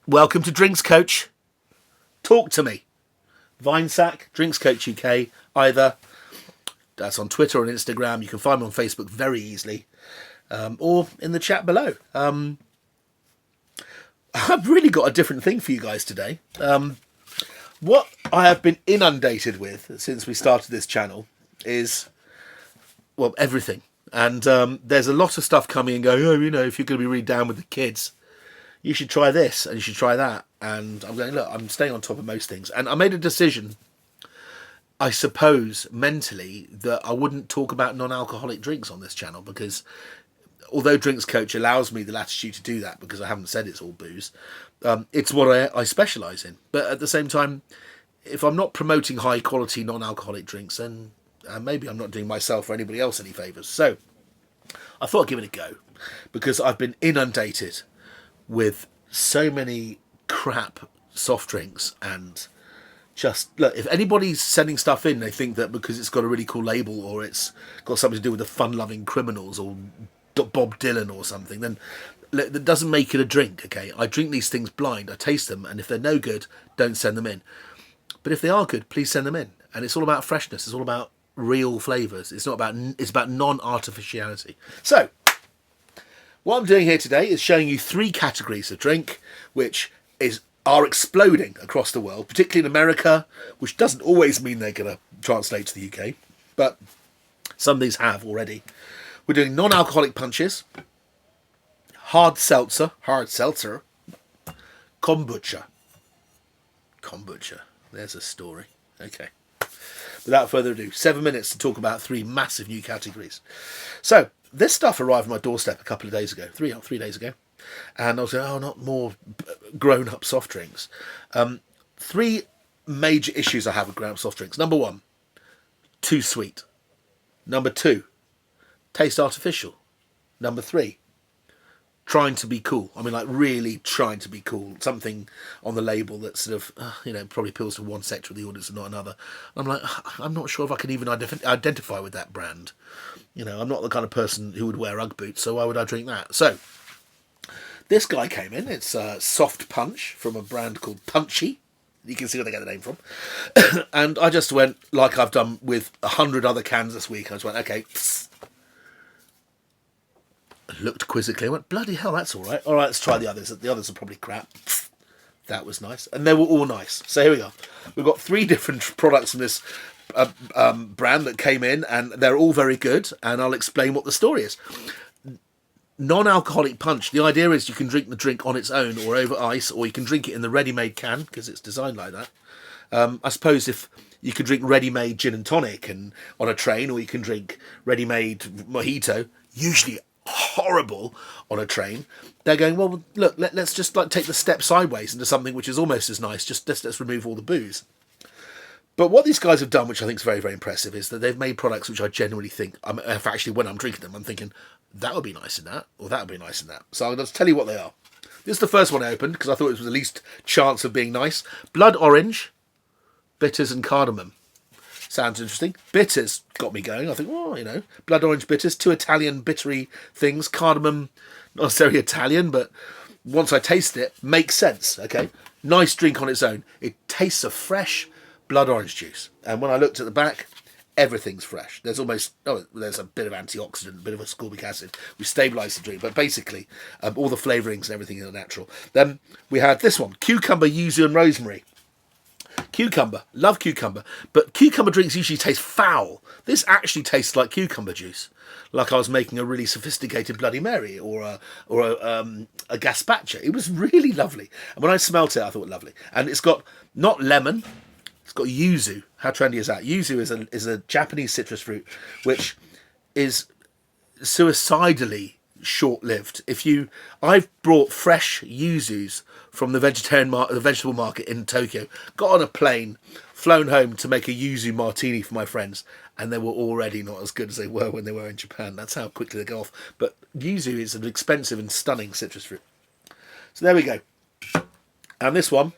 Welcome to Drinks Coach. Talk to me. Vinesack, Drinks Coach UK, either. That's on Twitter or on Instagram. You can find me on Facebook very easily. Or in the chat below. I've really got a different thing for you guys today. What I have been inundated with since we started this channel is, well, everything. And there's a lot of stuff coming and going, oh, you know, if you're going to be really down with the kids, you should try this and you should try that. And I'm going, look, I'm staying on top of most things. And I made a decision, I suppose, mentally, that I wouldn't talk about non-alcoholic drinks on this channel because although Drinks Coach allows me the latitude to do that because I haven't said it's all booze, it's what I specialise in. But at the same time, if I'm not promoting high-quality non-alcoholic drinks, then maybe I'm not doing myself or anybody else any favours. So I thought I'd give it a go because I've been inundated with so many crap soft drinks and just, look, if anybody's sending stuff in, they think that because it's got a really cool label or it's got something to do with the fun-loving criminals or Bob Dylan or something, then that doesn't make it a drink, okay? I drink these things blind, I taste them, and if they're no good, don't send them in. But if they are good, please send them in. And it's all about freshness, it's all about real flavours. It's about non-artificiality. So, what I'm doing here today is showing you 3 categories of drink, which are exploding across the world, particularly in America, which doesn't always mean they're going to translate to the UK, but some of these have already. We're doing non-alcoholic punches, hard seltzer, kombucha. Kombucha. There's a story. Okay. Without further ado, 7 minutes to talk about 3 massive new categories. So, this stuff arrived on my doorstep a couple of days ago, 3 days ago. And I was going, oh, not more grown-up soft drinks. 3 major issues I have with grown-up soft drinks. Number 1, too sweet. Number 2, taste artificial. Number 3, trying to be cool. I mean, like, really trying to be cool. Something on the label that sort of, probably appeals to one sector of the audience and not another. I'm like, I'm not sure if I can even identify with that brand. You know, I'm not the kind of person who would wear Ugg boots, so why would I drink that? So, this guy came in. It's Soft Punch from a brand called Punchy. You can see where they get the name from. And I just went, like I've done with 100 other cans this week, I just went, okay, looked quizzically, went, bloody hell, that's all right. All right, let's try the others. The others are probably crap. That was nice. And they were all nice. So here we go. We've got 3 different products from this brand that came in, and they're all very good, and I'll explain what the story is. Non-alcoholic punch, the idea is you can drink the drink on its own or over ice, or you can drink it in the ready-made can, because it's designed like that. I suppose if you could drink ready-made gin and tonic and on a train, or you can drink ready-made mojito, usually horrible on a train. They're going, well, look, let's just like take the step sideways into something which is almost as nice. Just let's remove all the booze. But what these guys have done, which I think is very, very impressive, is that they've made products which I genuinely think, actually when I'm drinking them, I'm thinking, that would be nice in that, or that would be nice in that. So I'll just tell you what they are. This is the first one I opened, because I thought it was the least chance of being nice. Blood orange, bitters and cardamom. Sounds interesting. Bitters got me going. I think, well, blood orange bitters, 2 Italian bittery things. Cardamom, not necessarily Italian, but once I taste it, makes sense, okay? Nice drink on its own. It tastes of fresh blood orange juice. And when I looked at the back, everything's fresh. There's there's a bit of antioxidant, a bit of ascorbic acid. We stabilise the drink, but basically, all the flavourings and everything are natural. Then we had this one, cucumber, yuzu and rosemary. Cucumber, love cucumber, but cucumber drinks usually taste foul. This actually tastes like cucumber juice, like I was making a really sophisticated Bloody Mary or a gazpacho. It was really lovely, and when I smelt it, I thought lovely. And it's got not lemon, it's got yuzu. How trendy is that? Yuzu is a Japanese citrus fruit, which is suicidally short-lived. I've brought fresh yuzus from the vegetable market in Tokyo, got on a plane, flown home to make a yuzu martini for my friends, and they were already not as good as they were when they were in Japan. That's how quickly they go off. But yuzu is an expensive and stunning citrus fruit. So there we go. And this one,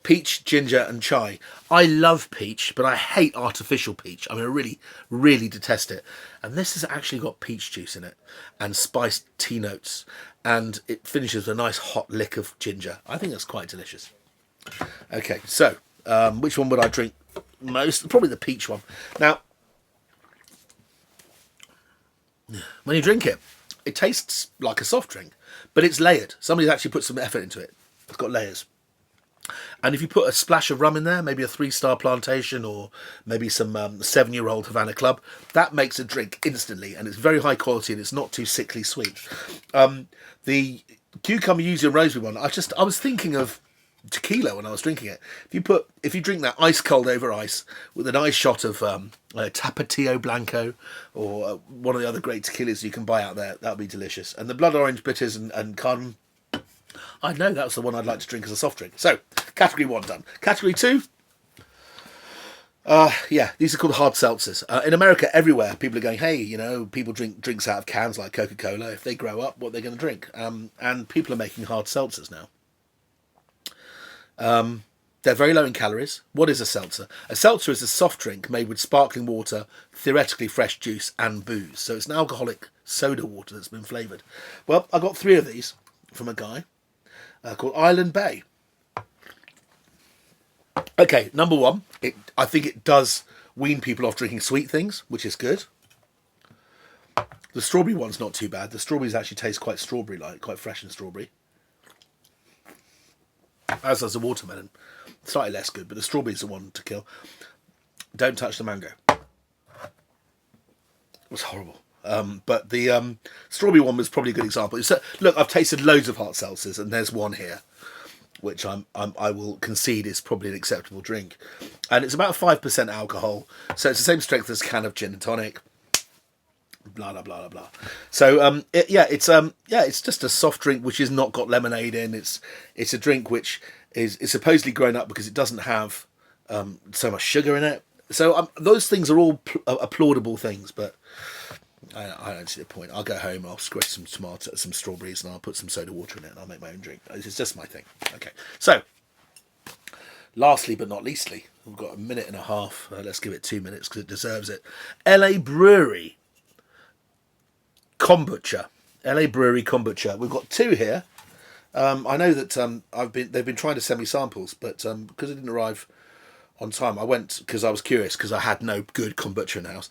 Peach, ginger and chai. I love peach, but I hate artificial peach. I mean, I really, really detest it. And this has actually got peach juice in it and spiced tea notes. And it finishes with a nice hot lick of ginger. I think that's quite delicious. Okay, so which one would I drink most? Probably the peach one. Now, when you drink it, it tastes like a soft drink, but it's layered. Somebody's actually put some effort into it. It's got layers. And if you put a splash of rum in there, maybe a 3-star plantation or maybe some 7-year-old Havana Club, that makes a drink instantly. And it's very high quality and it's not too sickly sweet. The cucumber, yuzu and rosemary one, I was thinking of tequila when I was drinking it. If you drink that ice cold over ice with a nice shot of Tapatio Blanco or one of the other great tequilas you can buy out there, that would be delicious. And the blood orange bitters and cardamom, I know that's the one I'd like to drink as a soft drink. So, category 1 done. Category 2, these are called hard seltzers. In America, everywhere, people are going, hey, you know, people drink drinks out of cans like Coca-Cola. If they grow up, what are they going to drink? And people are making hard seltzers now. They're very low in calories. What is a seltzer? A seltzer is a soft drink made with sparkling water, theoretically fresh juice and booze. So it's an alcoholic soda water that's been flavoured. Well, I got 3 of these from a guy called Island Bay. Okay, number 1, I think it does wean people off drinking sweet things, which is good. The strawberry one's not too bad. The strawberries actually taste quite strawberry-like, quite fresh and strawberry. As does the watermelon. Slightly less good, but the strawberry's the one to kill. Don't touch the mango. It was horrible. But the strawberry one was probably a good example. Look, I've tasted loads of hard seltzers, and there's one here, which I will concede is probably an acceptable drink. And it's about 5% alcohol, so it's the same strength as a can of gin and tonic. Blah blah blah blah blah. So it's just a soft drink which has not got lemonade in. It's a drink which is supposedly grown up because it doesn't have so much sugar in it. So those things are all applaudable things, but I don't see the point. I'll go home, I'll squish some some strawberries, and I'll put some soda water in it, and I'll make my own drink. It's just my thing. Okay, so lastly but not leastly, we've got a minute and a half. Let's give it 2 minutes because it deserves it. LA Brewery Kombucha. LA Brewery Kombucha. We've got 2 here. I know that they've been trying to send me samples, but because it didn't arrive on time, I went because I was curious because I had no good kombucha in the house.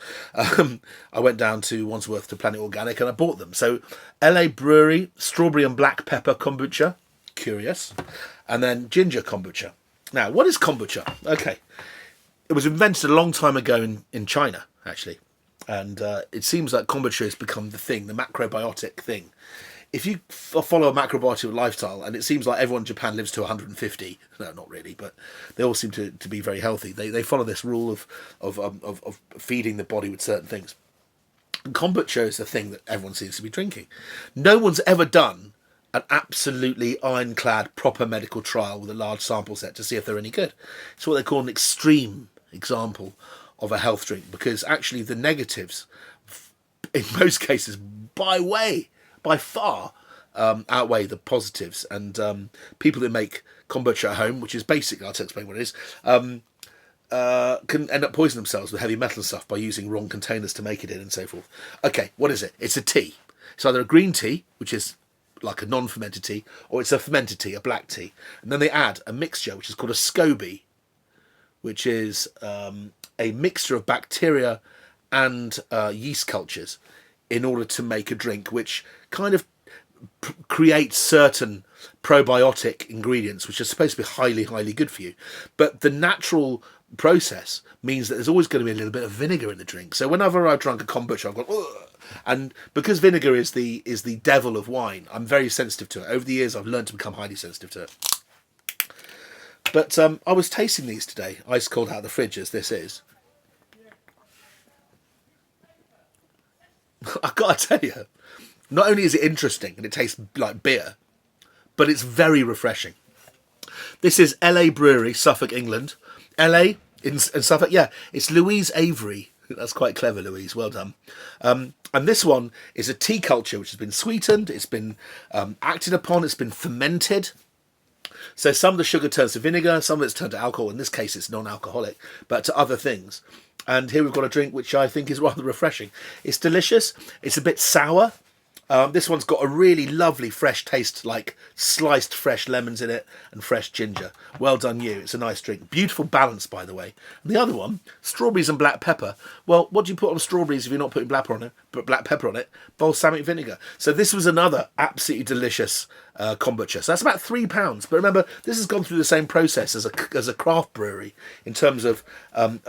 I went down to Wandsworth to Planet Organic and I bought them. So LA Brewery strawberry and black pepper kombucha, curious, and then ginger kombucha. Now, what is kombucha? Okay, it was invented a long time ago in China actually, and it seems like kombucha has become the thing, the macrobiotic thing. If you follow a macrobiotic lifestyle, and it seems like everyone in Japan lives to 150, no, not really, but they all seem to be very healthy. They follow this rule of feeding the body with certain things. And kombucha is the thing that everyone seems to be drinking. No one's ever done an absolutely ironclad proper medical trial with a large sample set to see if they're any good. It's what they call an extreme example of a health drink, because actually the negatives, in most cases, by far outweigh the positives, and people that make kombucha at home, which is basically, I'll explain what it is, can end up poisoning themselves with heavy metal and stuff by using wrong containers to make it in and so forth. Okay, what is it? It's a tea. It's either a green tea, which is like a non-fermented tea, or it's a fermented tea, a black tea. And then they add a mixture, which is called a SCOBY, which is a mixture of bacteria and yeast cultures in order to make a drink which kind of creates certain probiotic ingredients which are supposed to be highly, highly good for you. But the natural process means that there's always going to be a little bit of vinegar in the drink. So whenever I've drunk a kombucha, I've gone, ugh. And because vinegar is the devil of wine, I'm very sensitive to it. Over the years, I've learned to become highly sensitive to it. But I was tasting these today, ice cold out of the fridge as this is. I've got to tell you, not only is it interesting and it tastes like beer, but it's very refreshing. This is LA Brewery, Suffolk, England. LA in Suffolk, yeah, it's Louise Avery. That's quite clever, Louise, well done. And this one is a tea culture which has been sweetened, it's been acted upon, it's been fermented. So some of the sugar turns to vinegar, some of it's turned to alcohol. In this case, it's non-alcoholic, but to other things. And here we've got a drink which I think is rather refreshing. It's delicious. It's a bit sour. This one's got a really lovely fresh taste, like sliced fresh lemons in it and fresh ginger. Well done you. It's a nice drink. Beautiful balance, by the way. And the other one, strawberries and black pepper. Well, what do you put on strawberries if you're not putting black pepper on it? Balsamic vinegar. So this was another absolutely delicious kombucha. So that's about £3. But remember, this has gone through the same process as a craft brewery in terms of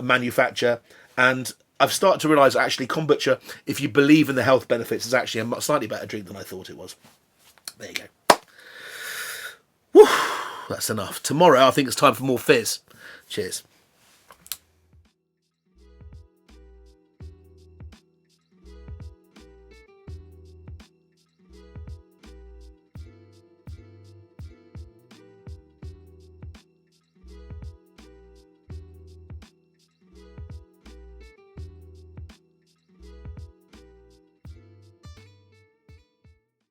manufacture. And I've started to realise actually kombucha, if you believe in the health benefits, is actually a slightly better drink than I thought it was. There you go. Woo, that's enough. Tomorrow I think it's time for more fizz. Cheers.